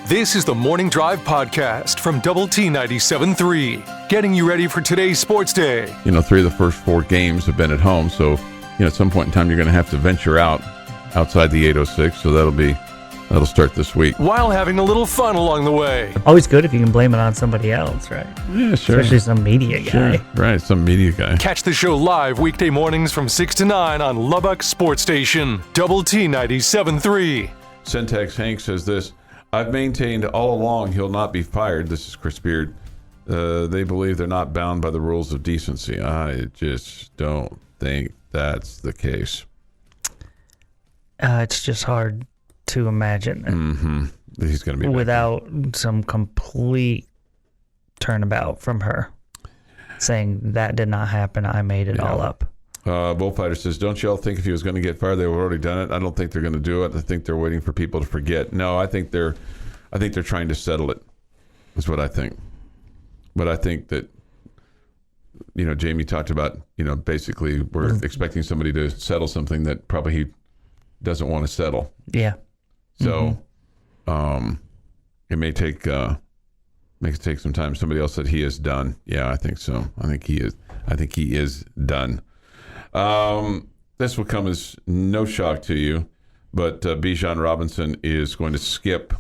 This is the Morning Drive Podcast from Double T 97.3, getting you ready for today's sports day. 3 of the first 4 games have been at home, so at some point in time you're going to have to venture outside the 806, so that'll start this week. While having a little fun along the way. Always good if you can blame it on somebody else, right? Yeah, sure. Especially some media guy. Sure. Right, some media guy. Catch the show live weekday mornings from 6 to 9 on Lubbock Sports Station, Double T 97.3. Syntax Hank says this: I've maintained all along he'll not be fired. This is Chris Beard. They believe they're not bound by the rules of decency. I just don't think that's the case. It's just hard to imagine He's going to be without some complete turnabout from her saying that did not happen. I made it all up. Bullfighter says, don't y'all think if he was going to get fired, they would have already done it? I don't think they're going to do it. I think they're waiting for people to forget. No, I think they're trying to settle it, is what I think. But I think that, Jamie talked about, basically we're expecting somebody to settle something that probably he doesn't want to settle. Yeah. So it may take some time. Somebody else said he is done. Yeah, I think so. I think he is done. This will come as no shock to you, but Bijan Robinson is going to skip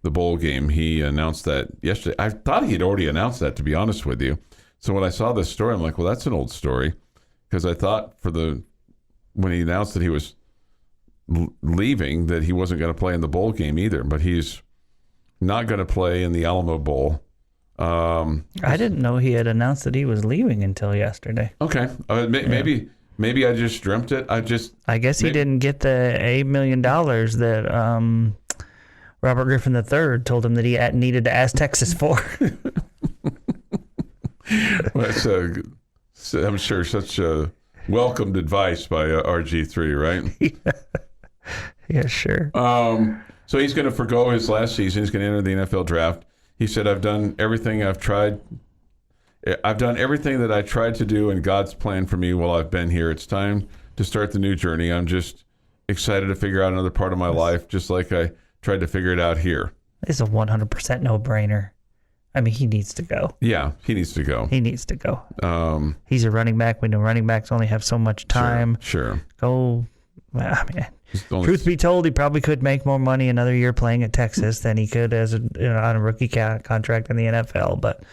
the bowl game. He announced that yesterday. I thought he had already announced that, to be honest with you. So when I saw this story, I'm like, well, that's an old story, because I thought when he announced that he was leaving, that he wasn't going to play in the bowl game either. But he's not going to play in the Alamo Bowl. I didn't know he had announced that he was leaving until yesterday. Okay, maybe I just dreamt it. I guess he didn't get the $8 million that Robert Griffin III told him that he needed to ask Texas for. Well, I'm sure such welcomed advice by RG3, right? Yeah, sure. So he's going to forgo his last season. He's going to enter the NFL draft. He said, I've done everything that I tried to do in God's plan for me while I've been here. It's time to start the new journey. I'm just excited to figure out another part of my life, just like I tried to figure it out here. It's a 100% no-brainer. I mean, he needs to go. Yeah, he needs to go. He's a running back. We know running backs only have so much time. Sure. Go. Well, I mean, truth be told, he probably could make more money another year playing at Texas than he could as on a rookie contract in the NFL. But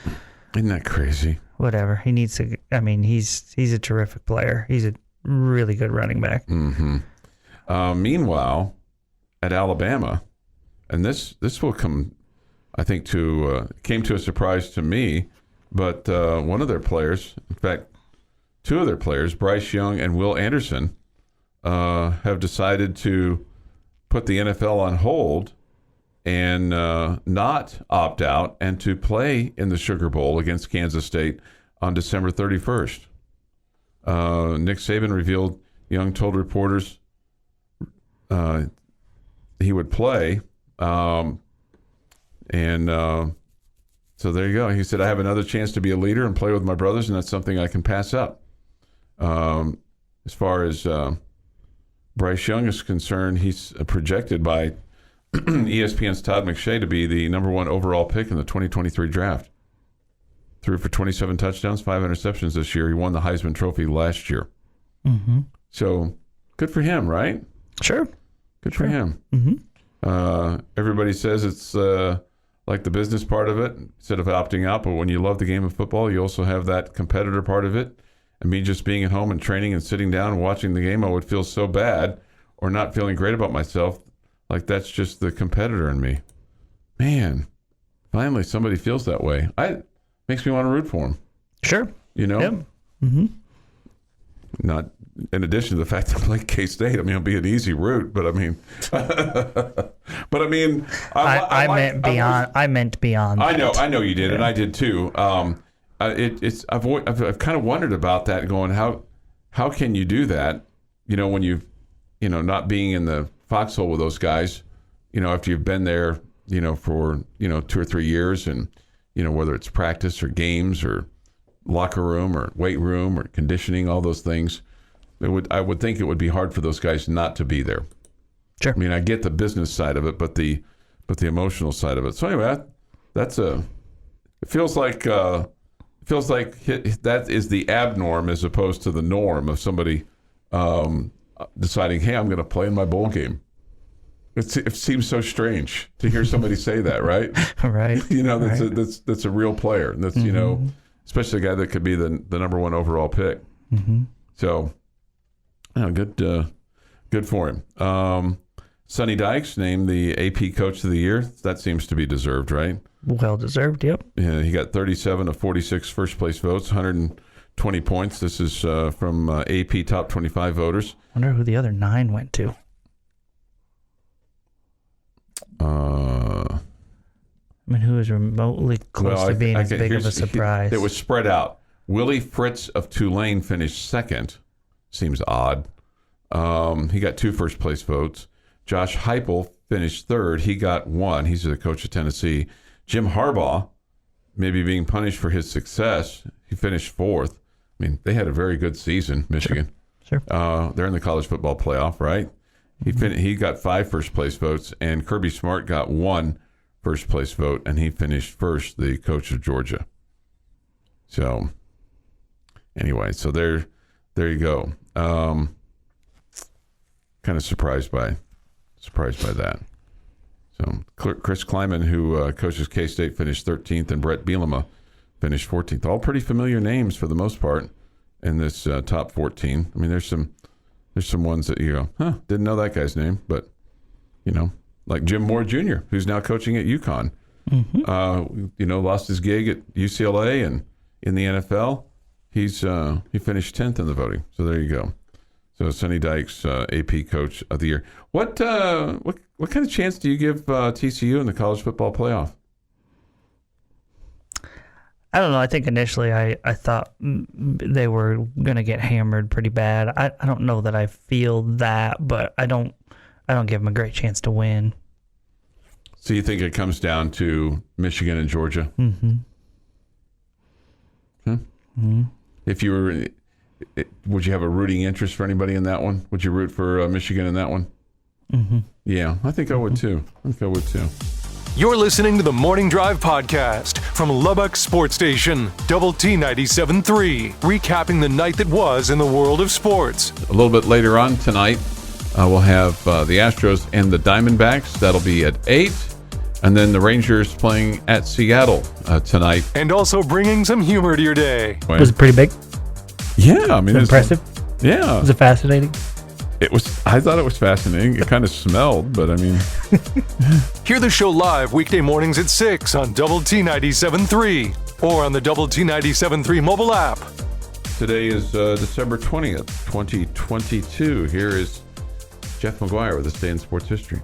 isn't that crazy? Whatever. He needs to. I mean, he's a terrific player. He's a really good running back. Meanwhile, at Alabama, and this will come, I think, came to a surprise to me, but one of their players, in fact, 2 of their players, Bryce Young and Will Anderson, have decided to put the NFL on hold and not opt out and to play in the Sugar Bowl against Kansas State on December 31st. Nick Saban revealed Young told reporters he would play. So there you go. He said, I have another chance to be a leader and play with my brothers, and that's something I can pass up. As far as Bryce Young is concerned, he's projected by ESPN's Todd McShay to be the number 1 overall pick in the 2023 draft. Threw for 27 touchdowns, 5 interceptions this year. He won the Heisman Trophy last year. So good for him, right? Sure. Good for him. Everybody says it's like the business part of it, instead of opting out. But when you love the game of football, you also have that competitor part of it. And me just being at home and training and sitting down and watching the game, I would feel so bad or not feeling great about myself. Like that's just the competitor in me. Man, finally somebody feels that way. Makes me want to root for him. Sure. Yep. Not in addition to the fact that I'm like K-State. I mean, it'll be an easy route, but I mean, I meant beyond. I know you did, and I did too. I've kind of wondered about that, going how can you do that? When you've not being in the foxhole with those guys, after you've been there, for 2 or 3 years, and whether it's practice or games or locker room or weight room or conditioning, all those things. I would think it would be hard for those guys not to be there. Sure. I mean, I get the business side of it, but the but the emotional side of it. So anyway, it feels like that is the abnorm as opposed to the norm of somebody deciding, hey, I'm going to play in my bowl game. It seems so strange to hear somebody say that, right? Right. That's a real player. And that's especially a guy that could be the number one overall pick. Mm-hmm. So, good for him. Sonny Dykes named the AP Coach of the Year. That seems to be deserved, right? Well deserved. Yep. Yeah, he got 37 of 46 first place votes, 120 points. This is from AP Top 25 voters. Wonder who the other 9 went to. Who was remotely close to being as big of a surprise? It was spread out. Willie Fritz of Tulane finished second. Seems odd. He got 2 first place votes. Josh Heupel finished third. He got 1. He's the coach of Tennessee. Jim Harbaugh, maybe being punished for his success, he finished 4th. I mean, they had a very good season, Michigan. Sure. They're in the college football playoff, right? He got 5 first place votes, and Kirby Smart got 1 first place vote, and he finished first, the coach of Georgia. So, anyway, so there you go. Kind of surprised by that. So Chris Kleiman, who coaches K-State, finished 13th, and Brett Bielema finished 14th. All pretty familiar names for the most part in this top 14. I mean, there's some ones that you go, didn't know that guy's name, but like Jim Moore Jr., who's now coaching at UConn. Mm-hmm. Lost his gig at UCLA, and in the NFL, he finished 10th in the voting. So there you go. So Sonny Dykes, AP Coach of the Year. What kind of chance do you give TCU in the college football playoff? I don't know. I think initially I thought they were going to get hammered pretty bad. I don't know that I feel that, but I don't give them a great chance to win. So you think it comes down to Michigan and Georgia? Mm-hmm. Mm-hmm. If you were, would you have a rooting interest for anybody in that one? Would you root for Michigan in that one? Mm-hmm. Yeah, I think I would too. You're listening to the Morning Drive podcast from Lubbock Sports Station, Double T 97.3, recapping the night that was in the world of sports. A little bit later on tonight, we'll have the Astros and the Diamondbacks. That'll be at 8. And then the Rangers playing at Seattle tonight. And also bringing some humor to your day. Was it pretty big? Yeah, I mean, it's impressive. Yeah. Was it fascinating? It was. I thought it was fascinating. It kind of smelled, but I mean. Hear the show live weekday mornings at 6 on Double T 97.3 or on the Double T 97.3 mobile app. Today is December 20th, 2022. Here is Jeff McGuire with this day in sports history.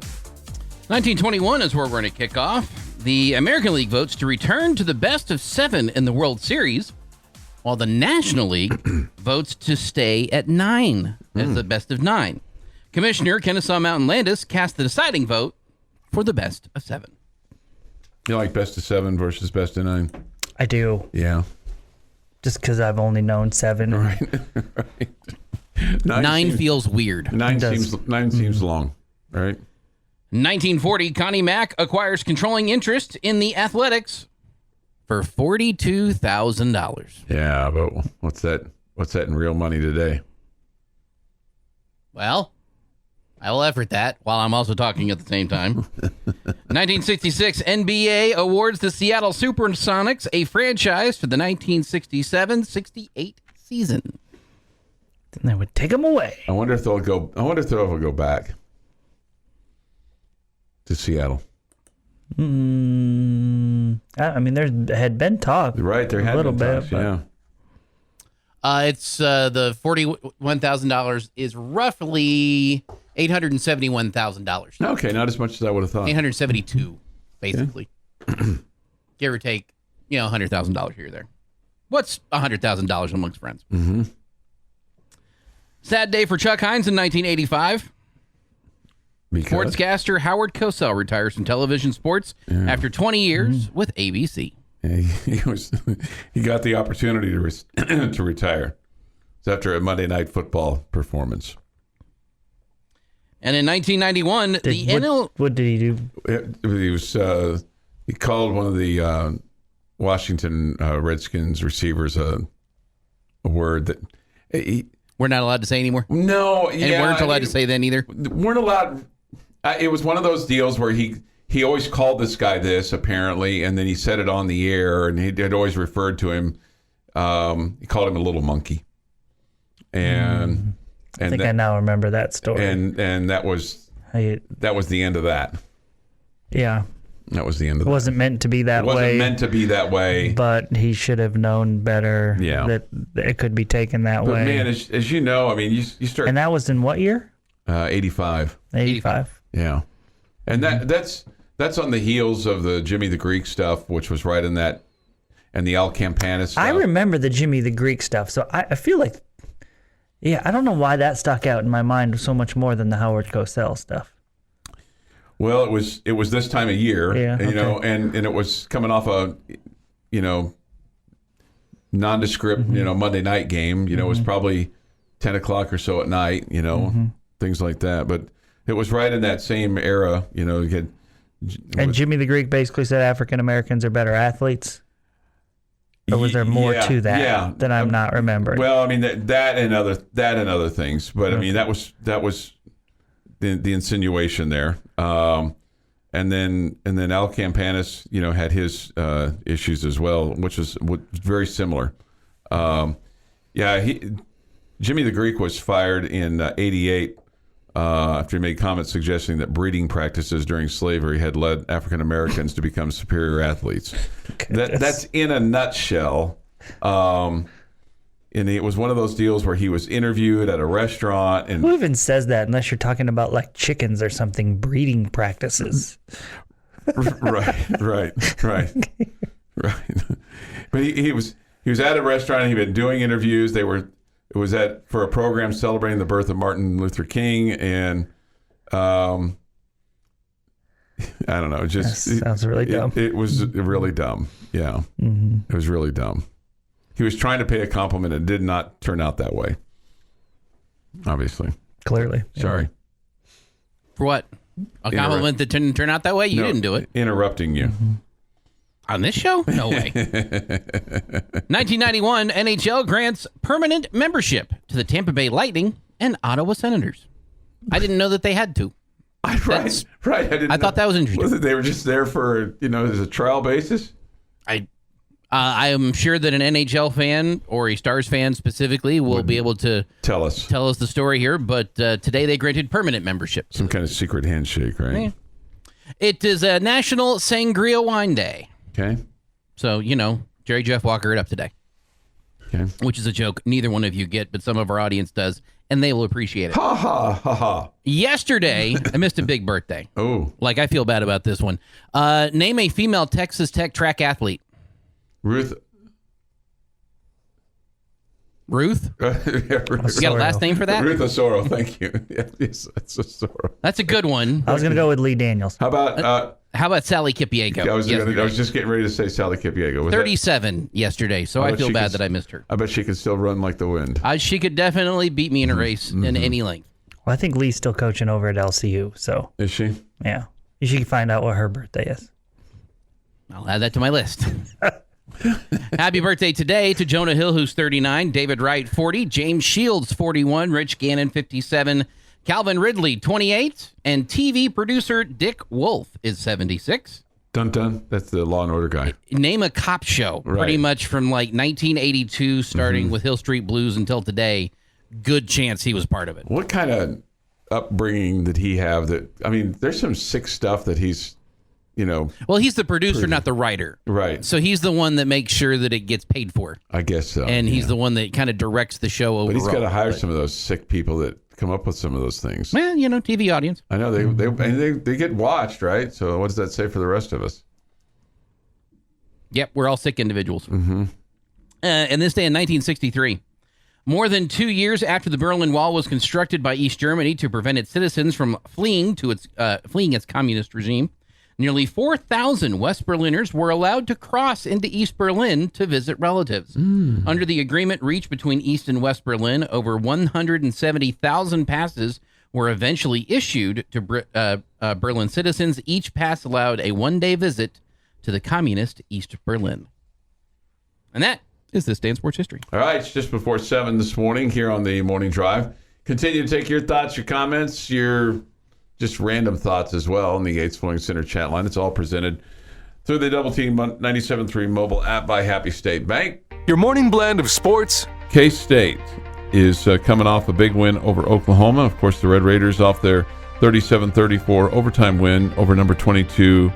1921 is where we're going to kick off. The American League votes to return to the best of 7 in the World Series, while the National League votes to stay at 9 as the best of 9. Commissioner Kennesaw Mountain Landis cast the deciding vote for the best of 7. You like best of 7 versus best of 9? I do. Yeah. Just because I've only known 7. Right. 9 feels weird. 9 seems long, right? 1940, Connie Mack acquires controlling interest in the Athletics for $42,000. Yeah, but what's that in real money today? Well, I will effort that while I'm also talking at the same time. 1966, NBA awards the Seattle Supersonics a franchise for the 1967-68 season. Then they would take them away. I wonder if they'll ever go back to Seattle. I mean, there had been talk. Right, there had been talks, yeah. It's the $41,000 is roughly $871,000. Okay, not as much as I would have thought. 872, basically. Yeah. Give or take, $100,000 here or there. What's $100,000 amongst friends? Mm-hmm. Sad day for Chuck Heinz in 1985. Sportscaster Howard Cosell retires from television sports after 20 years with ABC. Yeah, he got the opportunity to retire. It's after a Monday Night Football performance. And in 1991, what did he do? He called one of the Washington Redskins receivers a word that we're not allowed to say anymore. No, and weren't allowed to say then either. Weren't allowed. It was one of those deals where he always called this guy this apparently, and then he said it on the air, and he had always referred to him. He called him a little monkey, and I think I now remember that story. And that was the end of that. Yeah. That was the end of it. It wasn't meant to be that way. It wasn't meant to be that way. But he should have known better that it could be taken that way. But man, as you know, I mean, you start... And that was in what year? 85. 85. Yeah. And that's on the heels of the Jimmy the Greek stuff, which was right in that, and the Al Campana stuff. I remember the Jimmy the Greek stuff, so I feel like, I don't know why that stuck out in my mind so much more than the Howard Cosell stuff. Well, it was this time of year, and it was coming off a, nondescript, Monday night game. It was probably 10 o'clock or so at night, things like that. But it was right in that same era, And Jimmy the Greek basically said African Americans are better athletes. Or was there more to that that I'm not remembering? Well, I mean that and other things, but I mean that was the insinuation there. And then Al Campanis, had his issues as well, which was very similar. Jimmy the Greek was fired in '88 after he made comments suggesting that breeding practices during slavery had led African Americans to become superior athletes. That's in a nutshell. And it was one of those deals where he was interviewed at a restaurant. And who even says that unless you're talking about like chickens or something, breeding practices? Right. But he was at a restaurant. He'd been doing interviews. It was for a program celebrating the birth of Martin Luther King, and I don't know. Sounds really dumb. It was really dumb. Yeah, It was really dumb. He was trying to pay a compliment and did not turn out that way. Obviously. Clearly. Sorry. For what? A compliment that didn't turn out that way? You didn't do it. Interrupting you. On this show? No way. 1991, NHL grants permanent membership to the Tampa Bay Lightning and Ottawa Senators. I didn't know that they had to. Right. I thought that was interesting. Was it they were just there for, as a trial basis? I am sure that an NHL fan or a Stars fan specifically will be able to tell us the story here. But today they granted permanent membership. Some kind of secret handshake, right? Yeah. It is a National Sangria Wine Day. Okay. So, Jerry Jeff Walker it up today. Okay. Which is a joke neither one of you get, but some of our audience does, and they will appreciate it. Ha ha ha ha. Yesterday, I missed a big birthday. Oh. Like, I feel bad about this one. Name a female Texas Tech track athlete. Ruth? You got a last name for that? Ruth Osorio, thank you. Yes, that's Osorio. That's a good one. I was going to go with Lee Daniels. How about Sally Kipyego? I was just getting ready to say Sally Kipyego. 37 yesterday, so I feel bad that I missed her. I bet she could still run like the wind. She could definitely beat me in a race in any length. Well, I think Lee's still coaching over at LCU, so. Is she? Yeah. You should find out what her birthday is. I'll add that to my list. Happy birthday today to Jonah Hill, who's 39, David Wright, 40, James Shields, 41, Rich Gannon, 57, Calvin Ridley, 28, and TV producer Dick Wolf is 76. Dun dun. That's the Law and Order guy. Name a cop show, pretty much from like 1982, starting with Hill Street Blues until today. Good chance he was part of it. What kind of upbringing did he have? There's some sick stuff that he's, Well, he's the producer, not the writer. Right. So he's the one that makes sure that it gets paid for. I guess so. And he's the one that kind of directs the show overall. But he's got to hire some of those sick people that come up with some of those things. Well, TV audience. I know they get watched, right? So what does that say for the rest of us? Yep, we're all sick individuals. Mm-hmm. And this day in 1963, more than 2 years after the Berlin Wall was constructed by East Germany to prevent its citizens from fleeing its communist regime, nearly 4,000 West Berliners were allowed to cross into East Berlin to visit relatives. Under the agreement reached between East and West Berlin, over 170,000 passes were eventually issued to Berlin citizens. Each pass allowed a one-day visit to the communist East Berlin. And that is this day in sports history. All right, it's just before 7 this morning here on the Morning Drive. Continue to take your thoughts, your comments, your just random thoughts as well in the Yates Flooring Center chat line. It's all presented through the Double Team 97.3 mobile app by Happy State Bank. Your morning blend of sports. K-State is coming off a big win over Oklahoma. Of course, the Red Raiders off their 37-34 overtime win over number 22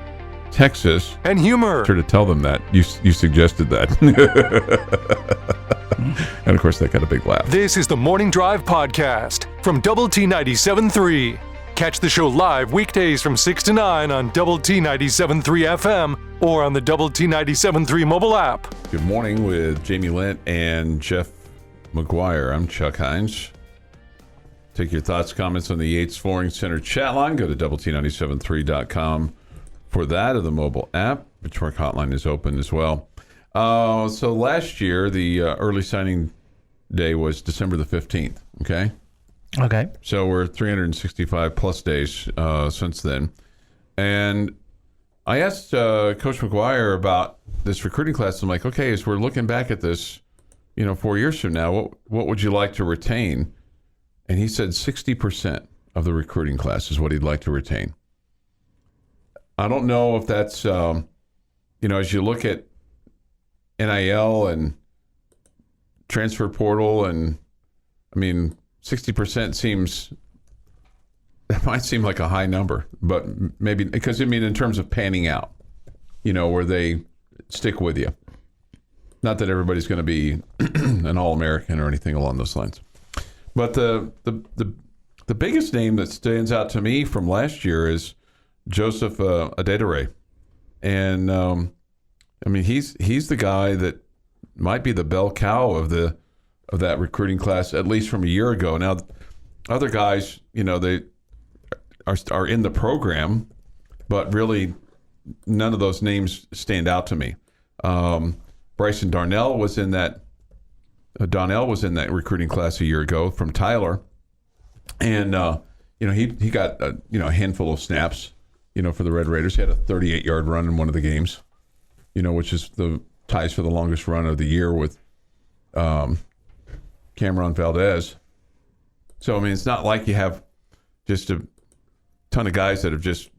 Texas. And humor. Sure to tell them that. You suggested that. And, of course, that got a big laugh. This is the Morning Drive Podcast from Double T 97.3. Catch the show live weekdays from 6 to 9 on Double T 97.3 FM or on the Double T 97.3 mobile app. Good morning with Jamie Lent and Jeff McGuire. I'm Chuck Heinz. Take your thoughts, comments on the Yates Flooring Center chat line. Go to doublet973.com for that, or the mobile app. Pitchfork hotline is open as well. So last year, the early signing day was December the 15th, okay? Okay. So we're 365 plus days since then. And I asked Coach McGuire about this recruiting class. I'm like, okay, as we're looking back at this, 4 years from now, what would you like to retain? And he said 60% of the recruiting class is what he'd like to retain. I don't know if that's, as you look at NIL and transfer portal, and 60% that might seem like a high number, but maybe because in terms of panning out, where they stick with you. Not that everybody's going to be an All-American or anything along those lines. But the biggest name that stands out to me from last year is Joseph Adedire. And he's the guy that might be the bell cow of that recruiting class, at least from a year ago. Now, other guys, they are in the program, but really none of those names stand out to me. Bryson Donnell was in that recruiting class a year ago from Tyler, and he got a handful of snaps, for the Red Raiders. He had a 38-yard run in one of the games, which is the ties for the longest run of the year with Cameron Valdez. So it's not like you have just a ton of guys that have just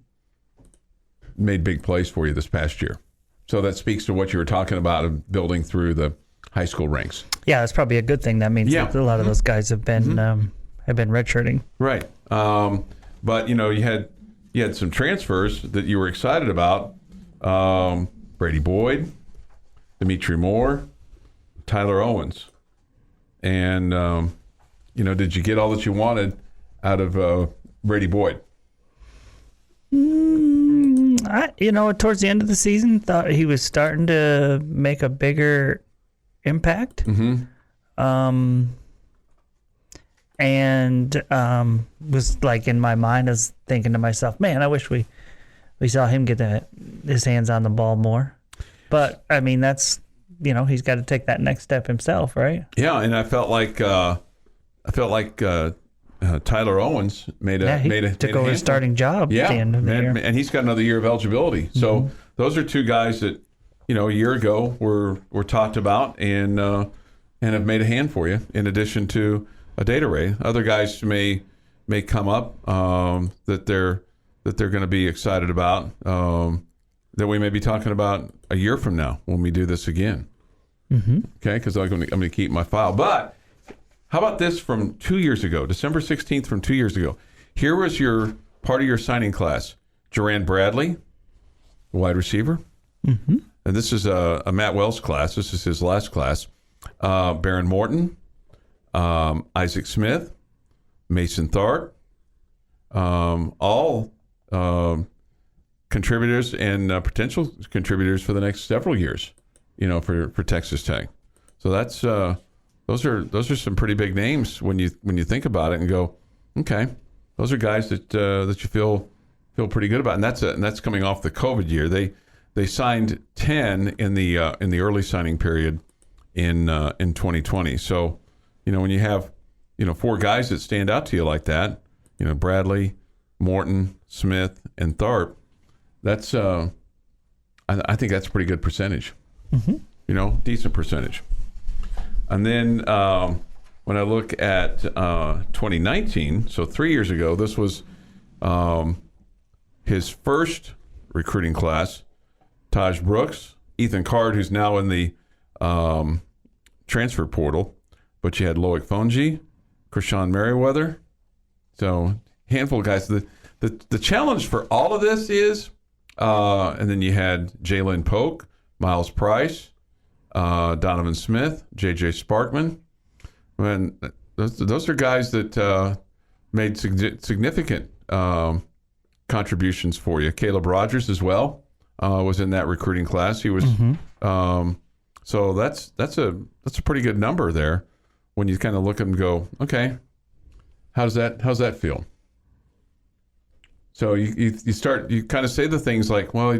made big plays for you this past year. So that speaks to what you were talking about of building through the high school ranks. Yeah, that's probably a good thing. That means that a lot of those guys have been redshirting. Right. But you had some transfers that you were excited about. Brady Boyd, Dimitri Moore, Tyler Owens. And did you get all that you wanted out of Brady Boyd? Towards the end of the season, thought he was starting to make a bigger impact. Mm-hmm. And was like in my mind, I was thinking to myself, man, I wish we saw him get his hands on the ball more. But that's he's got to take that next step himself, right? Yeah, and I felt like Tyler Owens took over his starting job at the end of the year. And he's got another year of eligibility. So those are two guys that a year ago were talked about and have made a hand for you. In addition to Adedire, other guys may come up that they're going to be excited about that we may be talking about a year from now when we do this again. Mm-hmm. Okay, because I'm going to keep my file, but. How about this from 2 years ago, December 16th from 2 years ago? Here was your part of your signing class. Jerand Bradley, wide receiver. Mm-hmm. And this is a Matt Wells class. This is his last class. Baron Morton, Isaac Smith, Mason Tharp, all contributors and potential contributors for the next several years, for Texas Tech. So that's... Those are some pretty big names when you think about it and go, okay, those are guys that you feel pretty good about, and that's coming off the COVID year. They signed 10 in the early signing period in 2020. So when you have 4 guys that stand out to you like that, Bradley, Morton, Smith, and Tharp. That's I think that's a pretty good percentage. Decent percentage. And then when I look at 2019, so 3 years ago, this was his first recruiting class. Taj Brooks, Ethan Card, who's now in the transfer portal, but you had Loic Fonji, Krishan Merriweather. So handful of guys. The challenge for all of this is, and then you had Jalen Polk, Miles Price, Donovan Smith, J.J. Sparkman. And those are guys that made significant contributions for you. Caleb Rogers as well was in that recruiting class. He was so that's a pretty good number there when you kind of look and go, okay, how's that feel? So you kind of say the things like, well,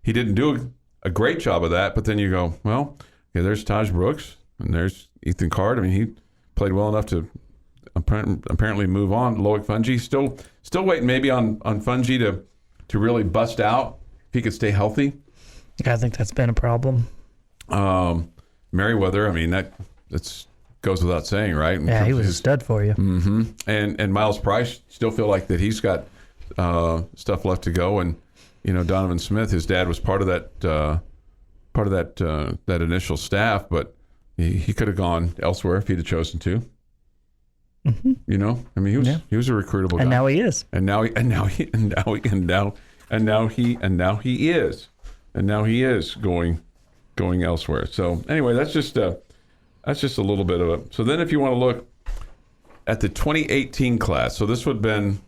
he didn't do a great job of that, but then you go, well, okay, there's Taj Brooks and there's Ethan Card. I mean, he played well enough to apparently move on. Loic Fonji, still waiting maybe on Fonji to really bust out if he could stay healthy. Yeah, I think that's been a problem. Merriweather, I mean, that's goes without saying, right? Yeah, he was a stud for you. Mm-hmm. And Miles Price, still feel like that he's got stuff left to go. And Donovan Smith, his dad was part of that initial staff, but he could have gone elsewhere if he'd have chosen to. I mean, he was a recruitable guy, and now he is. And now he is going elsewhere. So anyway, that's just a little bit of it. So then, if you want to look at the 2018 class, so this would have been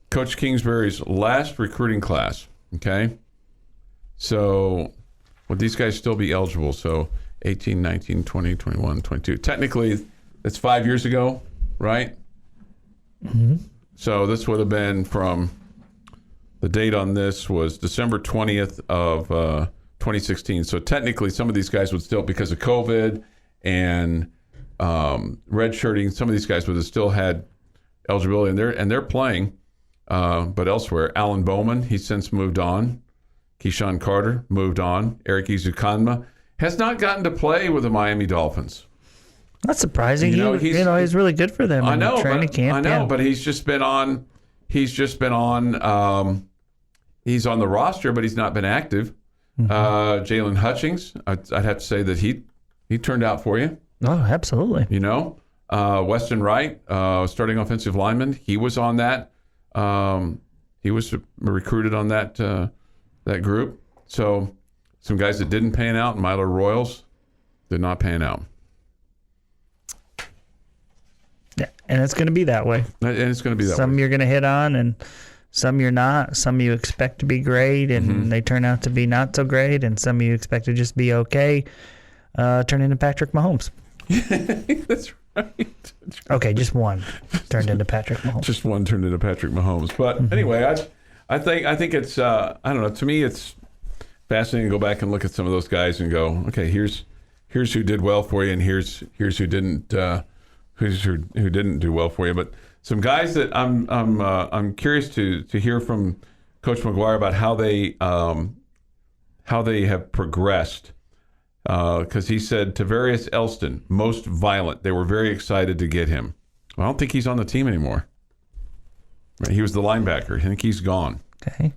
Coach Kingsbury's last recruiting class. Okay, so would these guys still be eligible? So 18, 19, 20, 21, 22. Technically, it's 5 years ago, right? Mm-hmm. So this would have been from, the date on this was December 20th of 2016. So technically, some of these guys would still, because of COVID and redshirting, some of these guys would have still had eligibility, and they're playing, but elsewhere. Alan Bowman, he's since moved on. Keyshawn Carter moved on. Eric Izukanma has not gotten to play with the Miami Dolphins. That's surprising. He's really good for them. I know, training camp. But he's just been on. He's on the roster, but he's not been active. Mm-hmm. Jalen Hutchings, I'd have to say that he turned out for you. Oh, absolutely. Weston Wright, starting offensive lineman, he was on that. He was recruited on that group. So some guys that didn't pan out, Milo Royals, did not pan out. Yeah, and it's going to be that way. Some you're going to hit on, and some you're not. Some you expect to be great, and they turn out to be not so great, and some you expect to just be okay. Turn into Patrick Mahomes. That's right. Okay, just one turned into Patrick Mahomes. Just one turned into Patrick Mahomes. But anyway, I think it's I don't know. To me, it's fascinating to go back and look at some of those guys and go, okay, here's who did well for you, and here's who didn't. Who didn't do well for you. But some guys that I'm curious to hear from Coach McGuire about how they have progressed. Because he said Tavarius Elston, most violent. They were very excited to get him. I don't think he's on the team anymore. He was the linebacker. I think he's gone. Okay.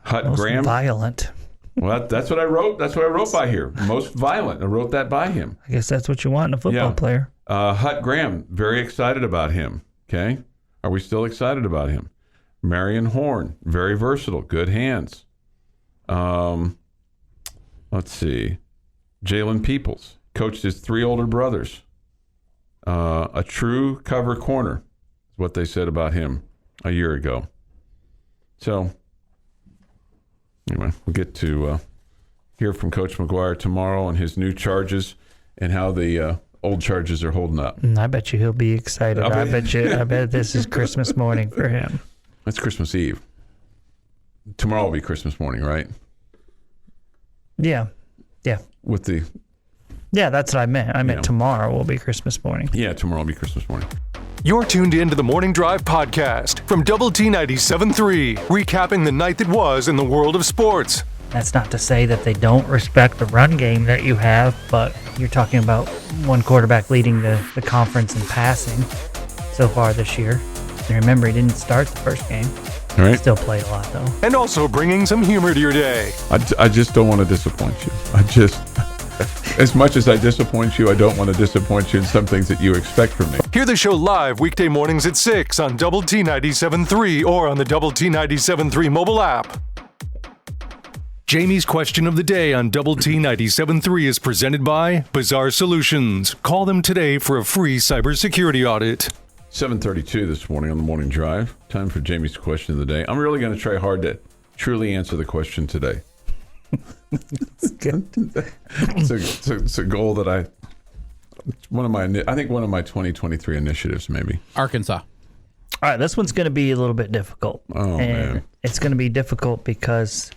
Hut most Graham. Violent. Well, that's what I wrote. That's what I wrote by here. Most violent. I wrote that by him. I guess that's what you want in a football player. Hut Graham, very excited about him. Okay. Are we still excited about him? Marion Horn, very versatile, good hands. Let's see. Jalen Peoples, coached his 3 older brothers. A true cover corner is what they said about him a year ago. So, anyway, we'll get to hear from Coach McGuire tomorrow on his new charges and how the old charges are holding up. I bet you he'll be excited. I bet this is Christmas morning for him. It's Christmas Eve. Tomorrow will be Christmas morning, right? Yeah. Yeah, that's what I meant. I meant tomorrow will be Christmas morning. Yeah, tomorrow will be Christmas morning. You're tuned in to the Morning Drive podcast from Double T 97.3, recapping the night that was in the world of sports. That's not to say that they don't respect the run game that you have, but you're talking about one quarterback leading the conference in passing so far this year. And remember, he didn't start the first game. All right. Still played a lot, though. And also bringing some humor to your day. I just don't want to disappoint you. As much as I disappoint you, I don't want to disappoint you in some things that you expect from me. Hear the show live weekday mornings at 6 on Double T 97.3 or on the Double T 97.3 mobile app. Jamie's question of the day on Double T 97.3 is presented by Bizarre Solutions. Call them today for a free cybersecurity audit. 7:32 this morning on the Morning Drive. Time for Jamie's question of the day. I'm really going to try hard to truly answer the question today. It's a goal that I think one of my 2023 initiatives, maybe. Arkansas. All right, this one's going to be a little bit difficult. Oh, man. It's going to be difficult because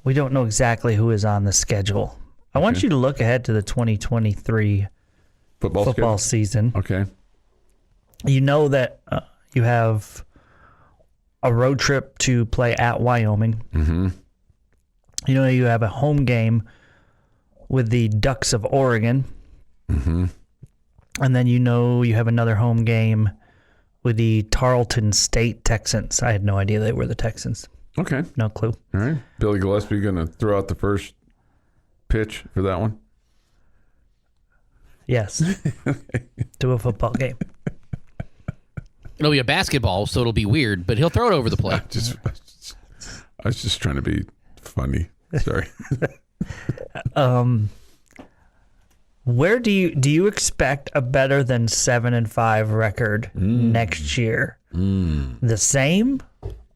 we don't know exactly who is on the schedule. I want you to look ahead to the 2023 football season. Okay. You know that you have a road trip to play at Wyoming. Mm-hmm. You know you have a home game with the Ducks of Oregon. Mm-hmm. And then you know you have another home game with the Tarleton State Texans. I had no idea they were the Texans. Okay. No clue. All right. Billy Gillespie going to throw out the first pitch for that one? Yes. To a football game. It'll be a basketball, so it'll be weird, but he'll throw it over the plate. I was just trying to be funny. Sorry. Where do you expect a better than 7-5 record next year? The same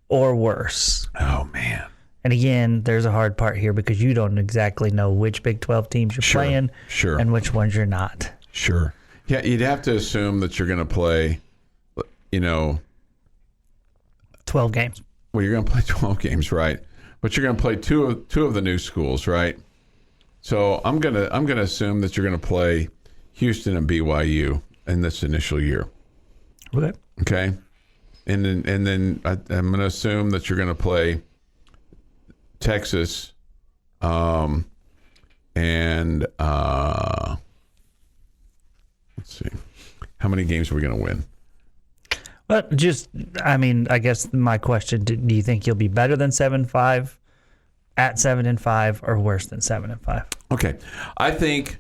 or worse? Oh, man. And again, there's a hard part here because you don't exactly know which Big 12 teams you're playing and which ones you're not. Sure. Yeah, you'd have to assume that you're going to play, 12 games. Well, you're going to play 12 games, right? But you're going to play two of the new schools, right? So I'm gonna assume that you're going to play Houston and BYU in this initial year. Okay. And then I'm going to assume that you're going to play Texas, and let's see, how many games are we going to win? Well, I guess my question: do you think you'll be better than 7-5, at 7-5, or worse than 7-5? Okay, I think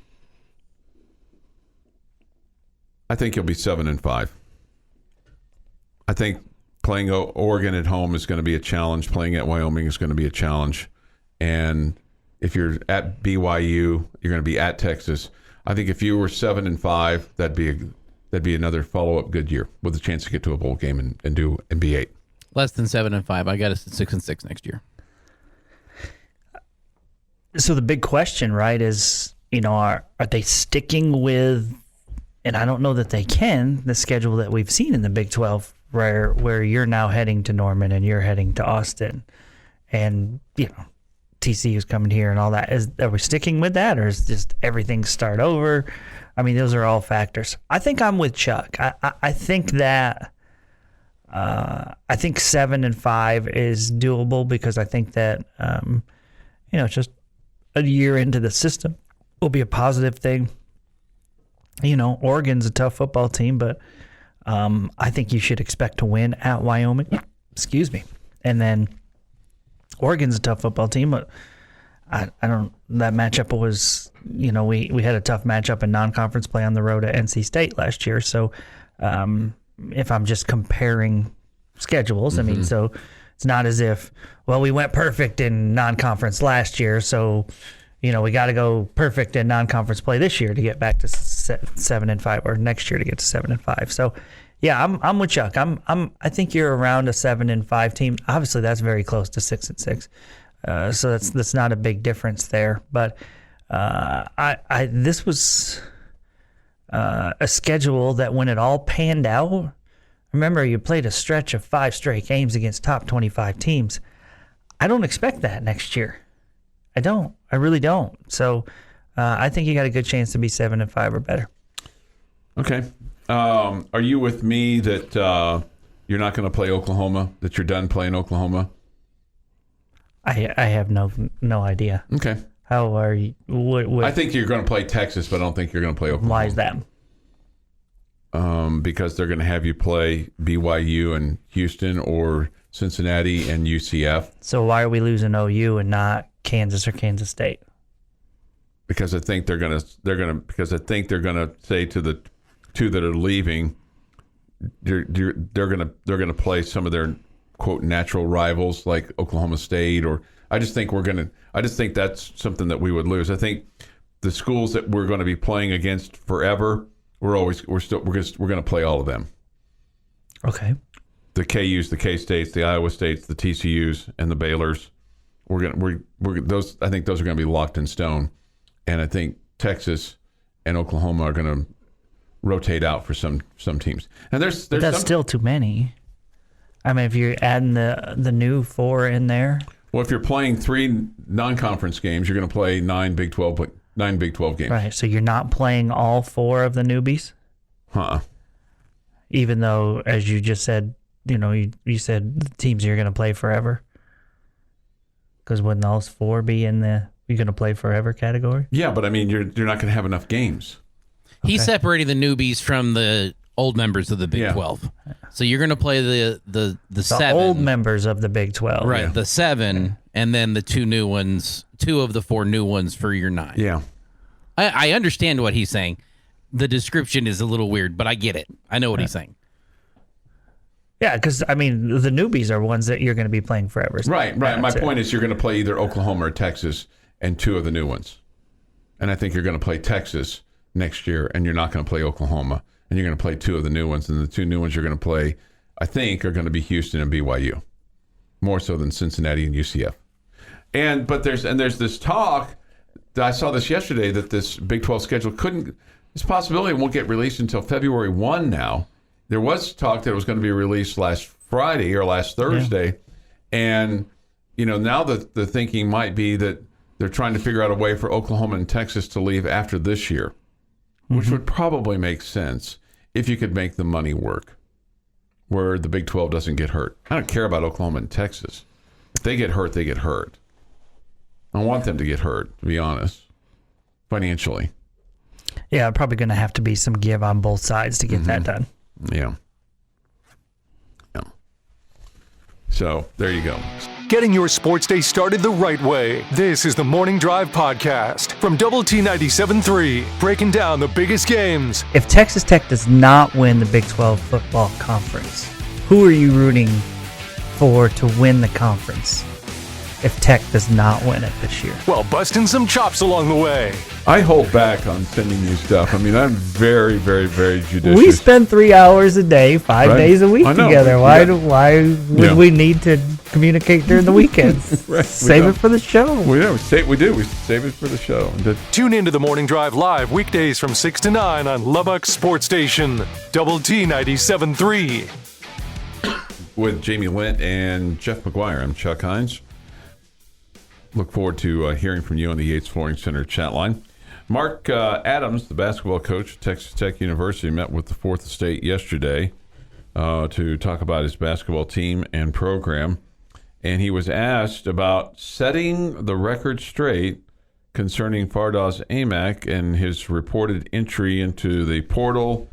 you'll be 7-5. I think playing Oregon at home is going to be a challenge. Playing at Wyoming is going to be a challenge. And if you're at BYU, you're going to be at Texas. I think if you were 7-5, that'd be another follow-up good year with a chance to get to a bowl game and be 8. Less than 7-5. I got us at 6-6 next year. So the big question, right, is are they sticking with? And I don't know that they can, the schedule that we've seen in the Big 12, where you're now heading to Norman and you're heading to Austin, and TCU's coming here and all that. Are we sticking with that, or is just everything start over? I mean, those are all factors. I think I'm with Chuck. I think that I think 7-5 is doable because I think that just a year into the system will be a positive thing. Oregon's a tough football team, but I think you should expect to win at Wyoming. Excuse me. And then Oregon's a tough football team, but that matchup was, we had a tough matchup in non-conference play on the road at NC State last year. So if I'm just comparing schedules, I mean, so it's not as if, we went perfect in non-conference last year, so we got to go perfect in non-conference play this year to get back to 7-5, or next year to get to 7-5. So, yeah, I'm with Chuck. I think you're around a 7-5 team. Obviously, that's very close to 6-6. So that's not a big difference there. But this was a schedule that when it all panned out, remember you played a stretch of 5 straight games against top 25 teams. I don't expect that next year. I don't. I really don't. So I think you got a good chance to be 7-5 or better. Okay. Are you with me that you're not going to play Oklahoma? That you're done playing Oklahoma? I have no idea. Okay. How are you? I think you're going to play Texas, but I don't think you're going to play Oklahoma. Why is that? Because they're going to have you play BYU and Houston or Cincinnati and UCF. So why are we losing OU and not Kansas or Kansas State? Because I think they're going to say to the two that are leaving, they're going to play some of their quote natural rivals like Oklahoma State, or I just think that's something that we would lose. I think the schools that we're going to be playing against forever, we're going to play all of them. Okay. The KUs, the K-States, the Iowa States, the TCUs, and the Baylors. I think those are going to be locked in stone, and I think Texas and Oklahoma are going to rotate out for some teams. And that's still too many. I mean, if you're adding the new 4 in there. Well, if you're playing 3 non-conference games, you're going to play 9 Big 12 games. Right. So you're not playing all 4 of the newbies. Even though, as you just said, you said the teams you're going to play forever. Because wouldn't those 4 be in the you're going to play forever category? Yeah, but I mean, you're not going to have enough games. He separated the newbies from the old members of the Big 12. So you're going to play the 7. old members of the Big 12. Right, the 7, and then the 2 new ones, 2 of the 4 new ones for your 9. Yeah. I understand what he's saying. The description is a little weird, but I get it. I know what he's saying. Yeah, because, I mean, the newbies are ones that you're going to be playing forever. Right. My point is you're going to play either Oklahoma or Texas and 2 of the new ones. And I think you're going to play Texas next year, and you're not going to play Oklahoma. And you're going to play 2 of the new ones. And the 2 new ones you're going to play, I think, are going to be Houston and BYU. More so than Cincinnati and UCF. But there's this talk, I saw this yesterday, that this Big 12 schedule this possibility won't get released until February 1 now. There was talk that it was going to be released last Friday or last Thursday. Yeah. And, now the thinking might be that they're trying to figure out a way for Oklahoma and Texas to leave after this year, which would probably make sense if you could make the money work, where the Big 12 doesn't get hurt. I don't care about Oklahoma and Texas. If they get hurt, they get hurt. I don't want them to get hurt, to be honest, financially. Yeah, probably going to have to be some give on both sides to get that done. Yeah. So, there you go. Getting your sports day started the right way. This is the Morning Drive Podcast from Double T 97.3, breaking down the biggest games. If Texas Tech does not win the Big 12 football conference, who are you rooting for to win the conference if Tech does not win it this year? Well, busting some chops along the way. I hold back on sending you stuff. I mean, I'm very, very, very judicious. We spend 3 hours a day, 5 days a week together. Why would we need to communicate during the weekends? Save it for the show. We do. We save it for the show. Tune into the Morning Drive live weekdays from 6 to 9 on Lubbock Sports Station, Double T 97.3. With Jamie Lent and Jeff McGuire, I'm Chuck Heinz. Look forward to hearing from you on the Yates Flooring Center chat line. Mark Adams, the basketball coach at Texas Tech University, met with the Fourth Estate yesterday to talk about his basketball team and program. And he was asked about setting the record straight concerning Fardaws Aimaq and his reported entry into the portal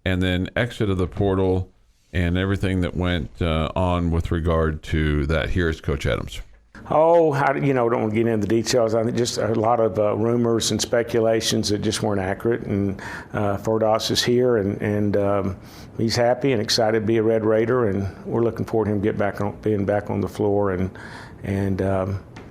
and then exit of the portal and everything that went on with regard to that. Here's Coach Adams. Don't want to get into the details. I think just a lot of rumors and speculations that just weren't accurate. And Fardaws is here, and he's happy and excited to be a Red Raider, and we're looking forward to him being back on the floor and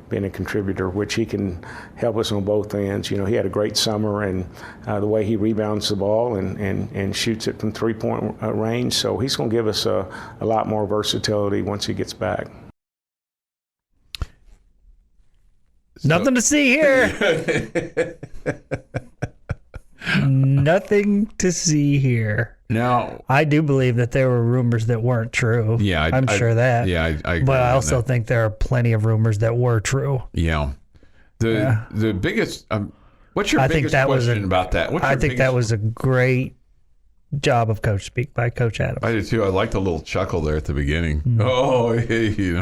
being a contributor, which he can help us on both ends. He had a great summer, and the way he rebounds the ball and shoots it from three-point range. So he's going to give us a lot more versatility once he gets back. Nothing to see here. Nothing to see here. Now, I do believe that there were rumors that weren't true. Yeah, I'm sure that. Yeah, I agree. But I also think there are plenty of rumors that were true. Yeah. The biggest. What's your biggest question about that? I think that was a great job of coach speak by Coach Adams. I do too. I liked a little chuckle there at the beginning. Oh, hey, hey,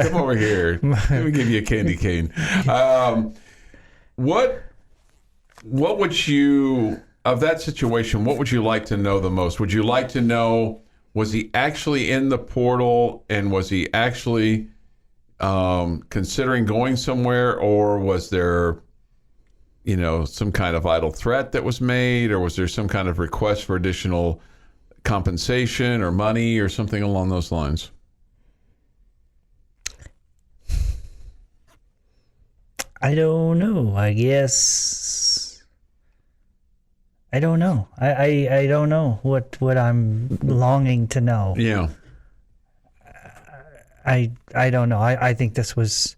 come over here. Let me give you a candy cane. What would you, of that situation, what would you like to know the most? Would you like to know, was he actually in the portal, and was he actually considering going somewhere, or was there, some kind of idle threat that was made, or was there some kind of request for additional compensation or money or something along those lines? I don't know. I guess I don't know. I don't know what I'm longing to know. Yeah. I don't know. I think this was.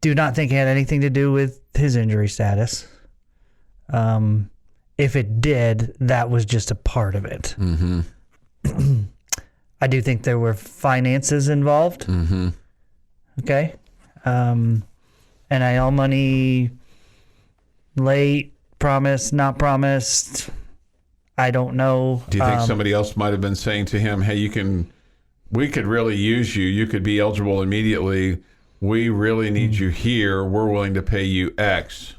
Do not think it had anything to do with his injury status. If it did, that was just a part of it. Mm-hmm. I do think there were finances involved. Mm-hmm. Okay. NIL money, late, promised, not promised. I don't know. Do you think somebody else might have been saying to him, hey, we could really use you. You could be eligible immediately. We really need you here. We're willing to pay you X.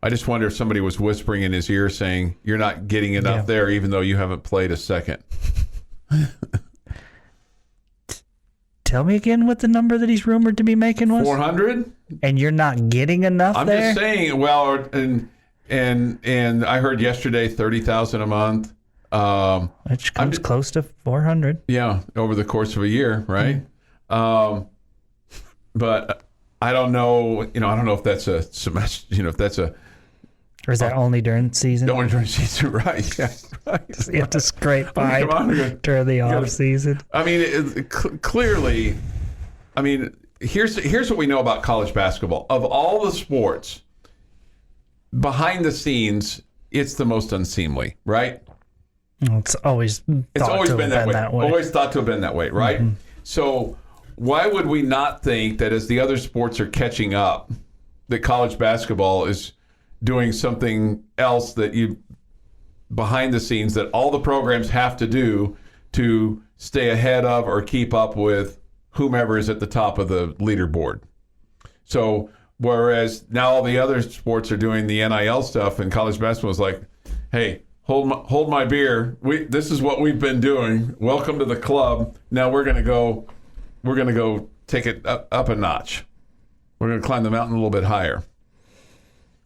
I just wonder if somebody was whispering in his ear saying, you're not getting enough there, even though you haven't played a second. Tell me again what the number that he's rumored to be making was. 400? And you're not getting enough I'm there? just saying, well, and I heard yesterday $30,000 a month. Which comes close to 400. Yeah, over the course of a year, right? But I don't know. I don't know if that's a semester. If that's a. Or is that only during season? Only during season, right? Yeah, right. You have to scrape by during the off season. I mean, clearly. I mean, here's what we know about college basketball. Of all the sports, behind the scenes, it's the most unseemly, right? It's always been that way. Always thought to have been that way, right? Mm-hmm. So why would we not think that as the other sports are catching up, that college basketball is doing something else that behind the scenes that all the programs have to do to stay ahead of or keep up with whomever is at the top of the leaderboard? So whereas now all the other sports are doing the NIL stuff, and college basketball is like, hey, hold my beer. This is what we've been doing. Welcome to the club. Now we're gonna go take it up a notch. We're gonna climb the mountain a little bit higher.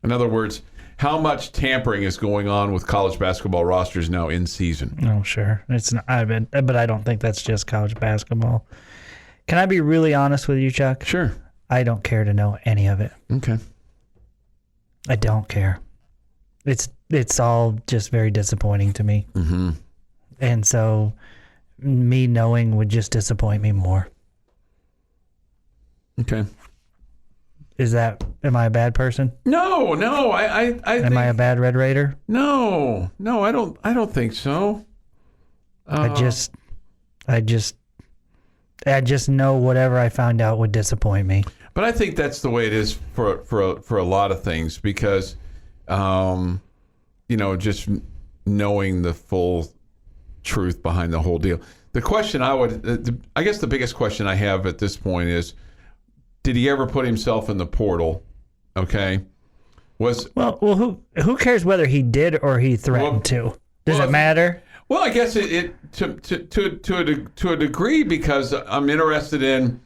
In other words, how much tampering is going on with college basketball rosters now in season? Oh, sure. It's not, but I don't think that's just college basketball. Can I be really honest with you, Chuck? Sure. I don't care to know any of it. Okay. I don't care. It's all just very disappointing to me. Mm-hmm. And so me knowing would just disappoint me more. Okay. Am I a bad person? No. Am I a bad Red Raider? No, I don't think so. I just know whatever I found out would disappoint me. But I think that's the way it is for a lot of things, because, just knowing the full truth behind the whole deal. The question I guess the biggest question I have at this point is, did he ever put himself in the portal? Okay. Well, who cares whether he did or he threatened to? Does it matter? Well, I guess it to a degree, because I'm interested in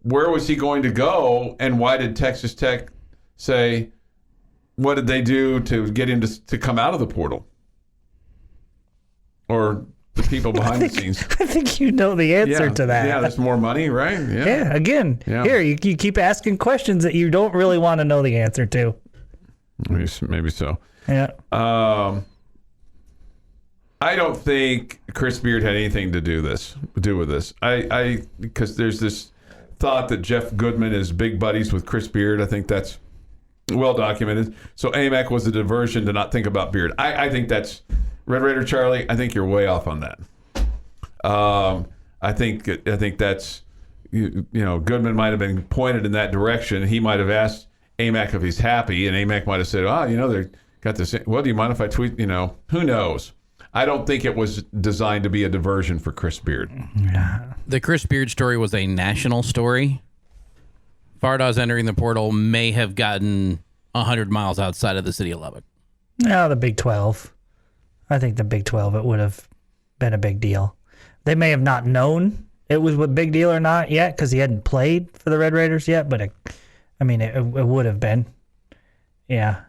where was he going to go, and why did Texas Tech say, what did they do to get him to come out of the portal? Or the people behind the scenes. I think you know the answer to that. Yeah, there's more money, right? Yeah. Here, you keep asking questions that you don't really want to know the answer to. Maybe so. Yeah. I don't think Chris Beard had anything to do with this. Because there's this thought that Jeff Goodman is big buddies with Chris Beard. I think that's well documented. So AMAC was a diversion to not think about Beard. I think that's Red Raider Charlie. I think you're way off on that. I think that's Goodman might have been pointed in that direction. He might have asked AMAC if he's happy, and AMAC might have said, they got this. Well, do you mind if I tweet? Who knows? I don't think it was designed to be a diversion for Chris Beard. Yeah. The Chris Beard story was a national story. Fardaws entering the portal may have gotten 100 miles outside of the city of Lubbock. No, the Big 12. I think the Big 12, it would have been a big deal. They may have not known it was a big deal or not yet because he hadn't played for the Red Raiders yet, but it would have been. Yeah.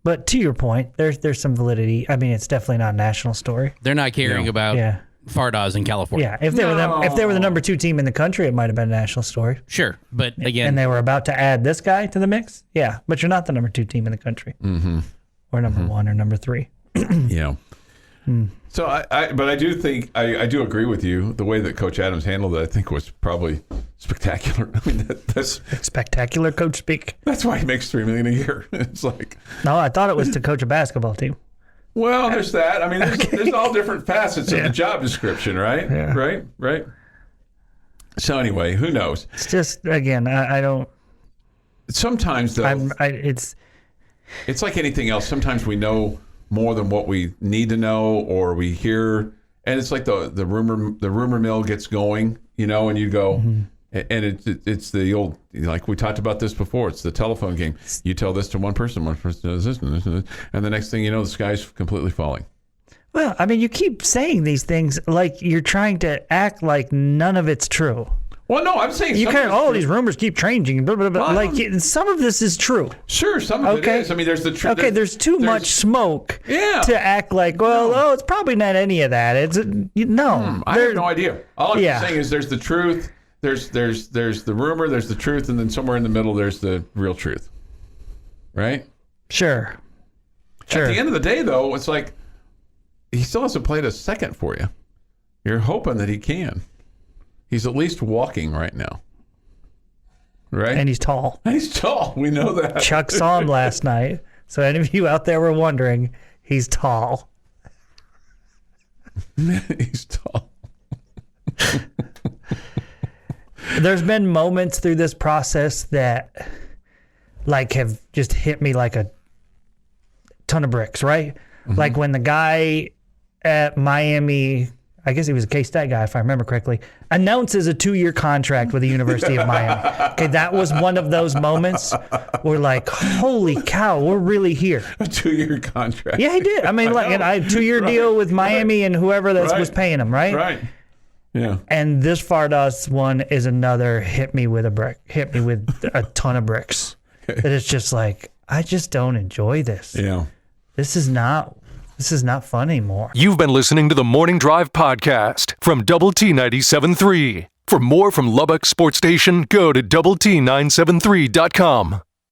But to your point, there's some validity. I mean, it's definitely not a national story. They're not caring about Fardaws in California. Yeah, if they were the number 2 team in the country, it might have been a national story. Sure, but again, and they were about to add this guy to the mix. Yeah, but you're not the number 2 team in the country, or number 1 or number 3. Yeah. So I do think I do agree with you. The way that Coach Adams handled it, I think, was probably spectacular. I mean, that's spectacular coach speak. That's why he makes $3 million a year. It's like, no, I thought it was to coach a basketball team. Well, there's that. I mean, there's all different facets of the job description, right? Yeah. Right. So anyway, who knows? It's just, again, I don't. Sometimes though, it's like anything else. Sometimes we know more than what we need to know, or we hear, and it's like the rumor mill gets going, and you go, and it's the old, like we talked about this before. It's the telephone game. You tell this to one person does this, and the next thing you know, the sky's completely falling. Well, I mean, you keep saying these things like you're trying to act like none of it's true. Well, no, I'm saying these rumors keep changing. Blah, blah, blah. Like some of this is true. Sure, some of it is. I mean, there's the truth. Okay, there's too much smoke to act like, it's probably not any of that. It's no. I have no idea. All I'm saying is there's the truth. There's the rumor. There's the truth, and then somewhere in the middle, there's the real truth. Right? Sure. At the end of the day, though, it's like he still hasn't played a second for you. You're hoping that he can. He's at least walking right now. Right? And he's tall. We know that. Chuck saw him last night. So any of you out there were wondering, he's tall. He's tall. There's been moments through this process that have just hit me like a ton of bricks, right? Like when the guy at Miami, I guess he was a K-State guy, if I remember correctly, announces a 2-year contract with the University of Miami. Okay, that was one of those moments where like, holy cow, we're really here. A 2-year contract. Yeah, he did. I mean, and I 2-year deal with Miami and whoever that was paying him, right? Right. Yeah. And this Fardaws one is another hit me with a ton of bricks. That it's just like, I just don't enjoy this. Yeah. This is not fun anymore. You've been listening to the Morning Drive podcast from Double T 97.3. For more from Lubbock Sports Station, go to doublet973.com.